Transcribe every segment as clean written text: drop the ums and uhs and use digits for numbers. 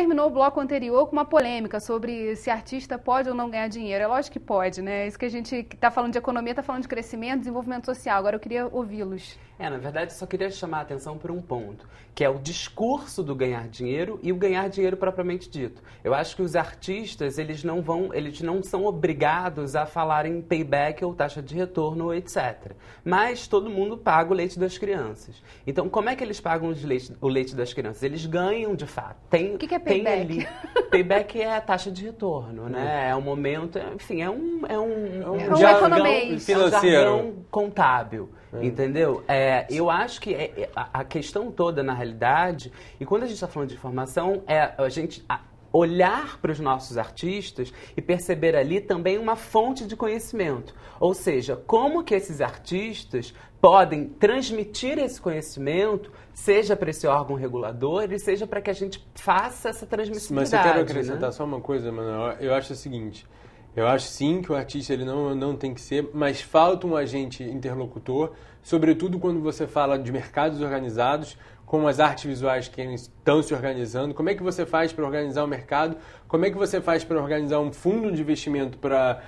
terminou o bloco anterior com uma polêmica sobre se artista pode ou não ganhar dinheiro. É lógico que pode, né? Isso que a gente está falando de economia, está falando de crescimento, desenvolvimento social. Agora eu queria ouvi-los. Na verdade, só queria chamar a atenção por um ponto, que é o discurso do ganhar dinheiro e o ganhar dinheiro propriamente dito. Eu acho que os artistas, eles não são obrigados a falar em payback ou taxa de retorno, etc. Mas todo mundo paga o leite das crianças. Então, como é que eles pagam o leite das crianças? Eles ganham, de fato. O que é payback? Payback é a taxa de retorno, né? É um momento, enfim, é um jargão financeiro, contábil. Entendeu? Eu acho que a questão toda, na realidade, e quando a gente está falando de informação, é a gente olhar para os nossos artistas e perceber ali também uma fonte de conhecimento. Ou seja, como que esses artistas podem transmitir esse conhecimento, seja para esse órgão regulador e seja para que a gente faça essa transmissibilidade. Mas eu quero acrescentar só uma coisa, Manuel. Eu acho o seguinte... Eu acho sim que o artista ele não tem que ser, mas falta um agente interlocutor, sobretudo quando você fala de mercados organizados, como as artes visuais que estão se organizando. Como é que você faz para organizar o mercado? Como é que você faz para organizar um fundo de investimento para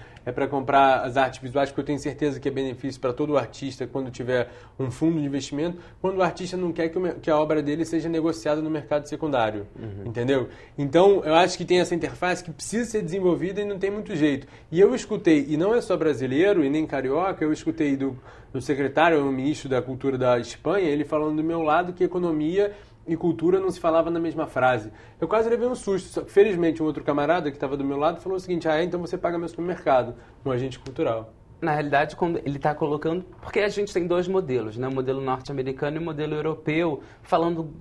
comprar as artes visuais? Porque eu tenho certeza que é benefício para todo artista quando tiver um fundo de investimento, quando o artista não quer que a obra dele seja negociada no mercado secundário, entendeu? Então, eu acho que tem essa interface que precisa ser desenvolvida e não tem muito jeito. E eu escutei, e não é só brasileiro e nem carioca, eu escutei do secretário, o ministro da Cultura da Espanha, ele falando do meu lado que economia e cultura não se falava na mesma frase. Eu quase levei um susto. Felizmente, um outro camarada que estava do meu lado falou o seguinte: então você paga meu supermercado, um agente cultural. Na realidade, quando ele está colocando... Porque a gente tem dois modelos, né? O modelo norte-americano e o modelo europeu, falando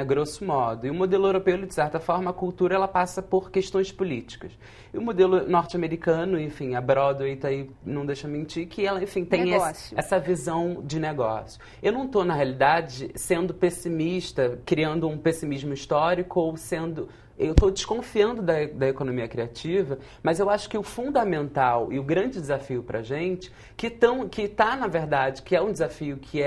grosso modo. E o modelo europeu, de certa forma, a cultura ela passa por questões políticas. E o modelo norte-americano, enfim, a Broadway tá aí, não deixa mentir, que ela, enfim, tem essa visão de negócio. Eu não estou, na realidade, sendo pessimista, criando um pessimismo histórico ou sendo... Eu estou desconfiando da economia criativa, mas eu acho que o fundamental e o grande desafio para a gente, que está, na verdade, que é um desafio que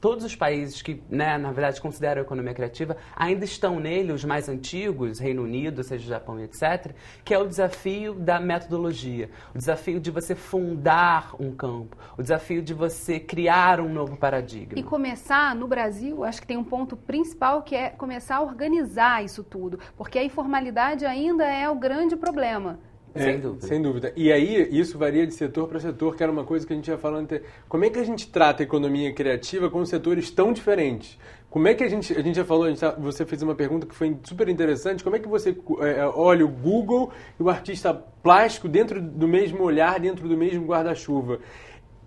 todos os países que, né, na verdade, consideram a economia criativa, ainda estão nele, os mais antigos, Reino Unido, seja Japão, etc., que é o desafio da metodologia, o desafio de você fundar um campo, o desafio de você criar um novo paradigma. E começar, no Brasil, acho que tem um ponto principal que é começar a organizar isso tudo, porque a informalidade ainda é o grande problema. Sem dúvida. Sem dúvida. E aí, isso varia de setor para setor, que era uma coisa que a gente ia falando. Como é que a gente trata a economia criativa com setores tão diferentes? Como é que a gente já falou, você fez uma pergunta que foi super interessante, como é que você olha o Google e o artista plástico dentro do mesmo olhar, dentro do mesmo guarda-chuva?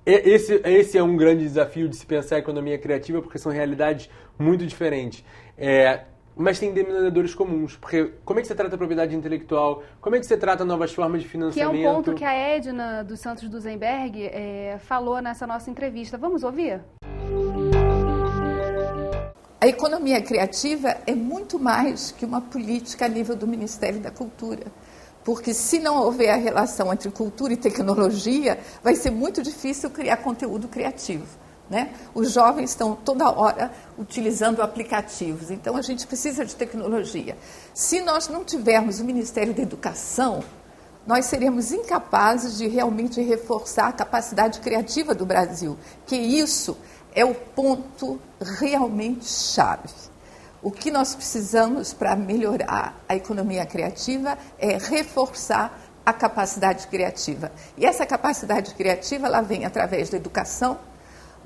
Esse é um grande desafio de se pensar a economia criativa, porque são realidades muito diferentes. Mas tem denominadores comuns, porque como é que você trata a propriedade intelectual? Como é que você trata novas formas de financiamento? Que é um ponto que a Edna dos Santos Duzenberg falou nessa nossa entrevista. Vamos ouvir? A economia criativa é muito mais que uma política a nível do Ministério da Cultura. Porque se não houver a relação entre cultura e tecnologia, vai ser muito difícil criar conteúdo criativo. Né? Os jovens estão toda hora utilizando aplicativos, então a gente precisa de tecnologia. Se nós não tivermos o Ministério da Educação, nós seremos incapazes de realmente reforçar a capacidade criativa do Brasil, que isso é o ponto realmente chave. O que nós precisamos para melhorar a economia criativa é reforçar a capacidade criativa. E essa capacidade criativa ela vem através da educação,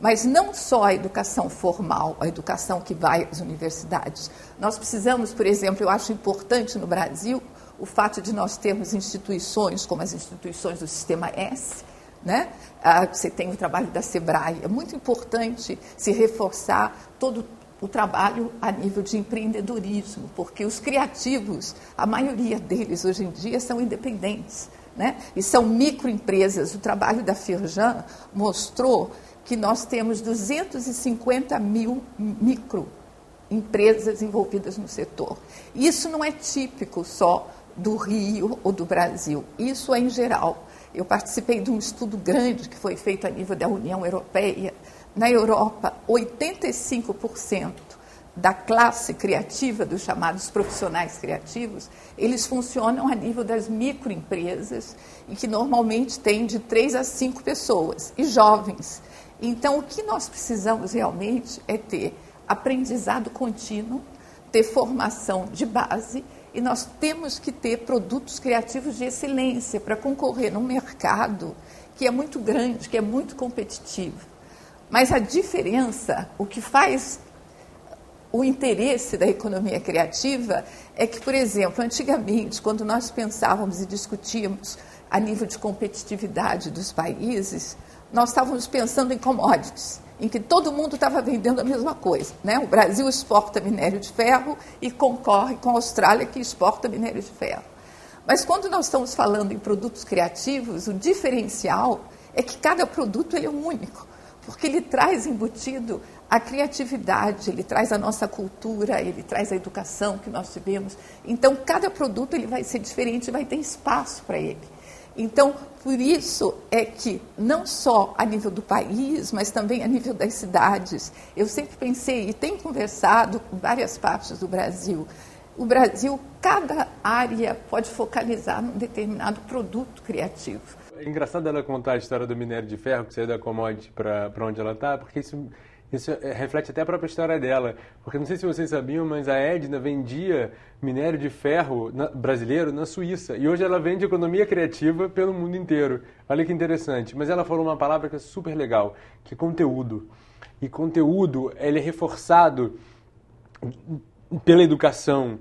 mas não só a educação formal, a educação que vai às universidades. Nós precisamos, por exemplo, eu acho importante no Brasil o fato de nós termos instituições como as instituições do Sistema S, né? Você tem o trabalho da Sebrae, é muito importante se reforçar todo o trabalho a nível de empreendedorismo, porque os criativos, a maioria deles hoje em dia são independentes, né? E são microempresas. O trabalho da Firjan mostrou que nós temos 250 mil microempresas envolvidas no setor. Isso não é típico só do Rio ou do Brasil, isso é em geral. Eu participei de um estudo grande que foi feito a nível da União Europeia. Na Europa, 85% da classe criativa, dos chamados profissionais criativos, eles funcionam a nível das microempresas e que normalmente tem de 3 a 5 pessoas e jovens. Então, o que nós precisamos realmente é ter aprendizado contínuo, ter formação de base e nós temos que ter produtos criativos de excelência para concorrer num mercado que é muito grande, que é muito competitivo. Mas a diferença, o que faz o interesse da economia criativa é que, por exemplo, antigamente, quando nós pensávamos e discutíamos a nível de competitividade dos países, nós estávamos pensando em commodities, em que todo mundo estava vendendo a mesma coisa, né? O Brasil exporta minério de ferro e concorre com a Austrália, que exporta minério de ferro. Mas quando nós estamos falando em produtos criativos, o diferencial é que cada produto ele é único, porque ele traz embutido a criatividade, ele traz a nossa cultura, ele traz a educação que nós tivemos. Então, cada produto ele vai ser diferente, vai ter espaço para ele. Então, por isso é que, não só a nível do país, mas também a nível das cidades, eu sempre pensei e tenho conversado com várias partes do Brasil. O Brasil, cada área pode focalizar num determinado produto criativo. É engraçado ela contar a história do minério de ferro, que saiu da commodity para onde ela está, porque isso reflete até a própria história dela. Porque não sei se vocês sabiam, mas a Edna vendia minério de ferro brasileiro na Suíça. E hoje ela vende economia criativa pelo mundo inteiro. Olha que interessante. Mas ela falou uma palavra que é super legal, que é conteúdo. E conteúdo, ele é reforçado pela educação.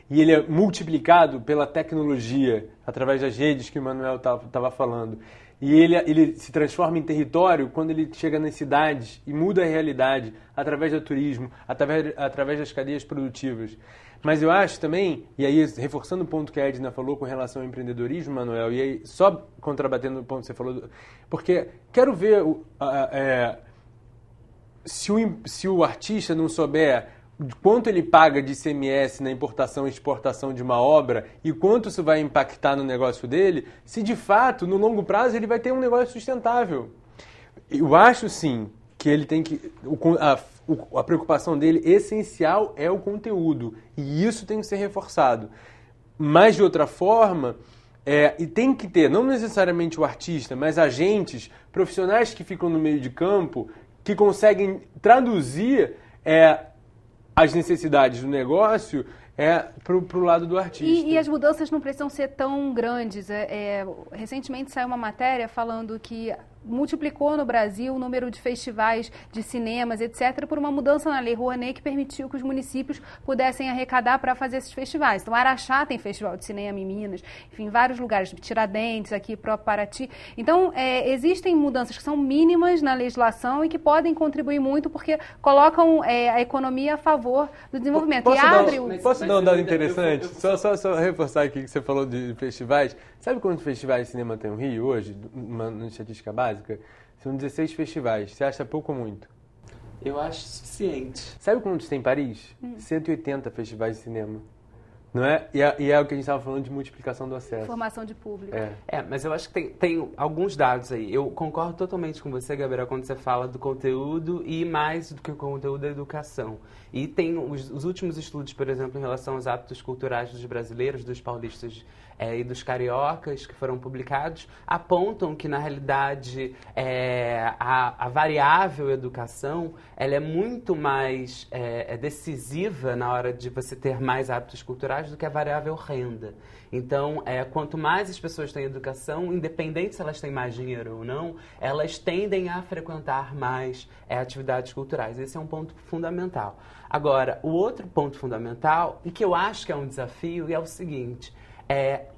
E ele é multiplicado pela tecnologia, através das redes que o Manuel estava falando. E ele se transforma em território quando ele chega nas cidades e muda a realidade através do turismo, através das cadeias produtivas. Mas eu acho também, e aí reforçando o ponto que a Edna falou com relação ao empreendedorismo, Manuel, e aí só contrabatendo o ponto que você falou, porque quero ver se o artista não souber quanto ele paga de ICMS na importação e exportação de uma obra e quanto isso vai impactar no negócio dele, se de fato, no longo prazo, ele vai ter um negócio sustentável. Eu acho, sim, que ele tem que... A preocupação dele essencial é o conteúdo, e isso tem que ser reforçado. Mas, de outra forma, e tem que ter, não necessariamente o artista, mas agentes, profissionais que ficam no meio de campo, que conseguem traduzir as necessidades do negócio para o lado do artista. E as mudanças não precisam ser tão grandes. Recentemente saiu uma matéria falando que multiplicou no Brasil o número de festivais de cinemas, etc., por uma mudança na Lei Rouanet que permitiu que os municípios pudessem arrecadar para fazer esses festivais. Então, Araxá tem festival de cinema em Minas, enfim, vários lugares, Tiradentes, aqui, próprio Paraty. Então, existem mudanças que são mínimas na legislação e que podem contribuir muito porque colocam a economia a favor do desenvolvimento. Posso dar um dado interessante? Só reforçar aqui que você falou de festivais. Sabe quantos festivais de cinema tem no Rio hoje, uma estatística básica? São 16 festivais. Você acha pouco ou muito? Eu acho suficiente. Sabe quantos tem em Paris? 180 festivais de cinema. Não é? E é o que a gente estava falando de multiplicação do acesso. Formação de público. Mas eu acho que tem alguns dados aí. Eu concordo totalmente com você, Gabriel, quando você fala do conteúdo e mais do que o conteúdo da educação. E tem os últimos estudos, por exemplo, em relação aos hábitos culturais dos brasileiros, dos paulistas e dos cariocas, que foram publicados, apontam que, na realidade, a variável educação ela é muito mais decisiva na hora de você ter mais hábitos culturais do que a variável renda. Então, quanto mais as pessoas têm educação, independente se elas têm mais dinheiro ou não, elas tendem a frequentar mais atividades culturais. Esse é um ponto fundamental. Agora, o outro ponto fundamental, e que eu acho que é um desafio, é o seguinte: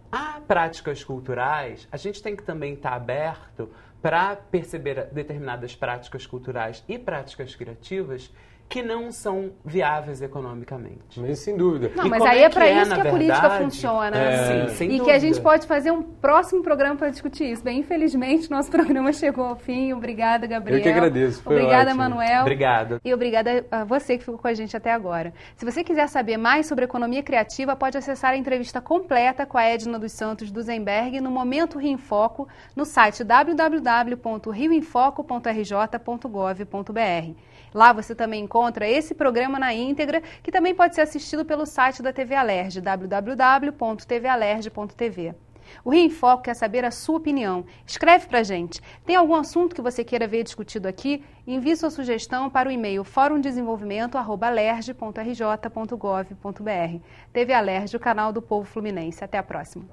há práticas culturais, a gente tem que também estar aberto para perceber determinadas práticas culturais e práticas criativas que não são viáveis economicamente. Mas sem dúvida. Não, mas aí é para isso que a política funciona. Sim, sem dúvida. Que a gente pode fazer um próximo programa para discutir isso. Bem, infelizmente, nosso programa chegou ao fim. Obrigada, Gabriel. Eu que agradeço. Foi obrigada, ótimo. Manuel. Obrigado. E obrigada a você que ficou com a gente até agora. Se você quiser saber mais sobre economia criativa, pode acessar a entrevista completa com a Edna dos Santos Duzenberg no Momento Rio em Foco, no site www.rioemfoco.rj.gov.br. Lá você também encontra esse programa na íntegra, que também pode ser assistido pelo site da TV Alerj, www.tvalerj.tv. O Rio em Foco quer saber a sua opinião. Escreve pra gente. Tem algum assunto que você queira ver discutido aqui? Envie sua sugestão para o e-mail forumdesenvolvimento@alerj.rj.gov.br. TV Alerj, o canal do povo fluminense. Até a próxima.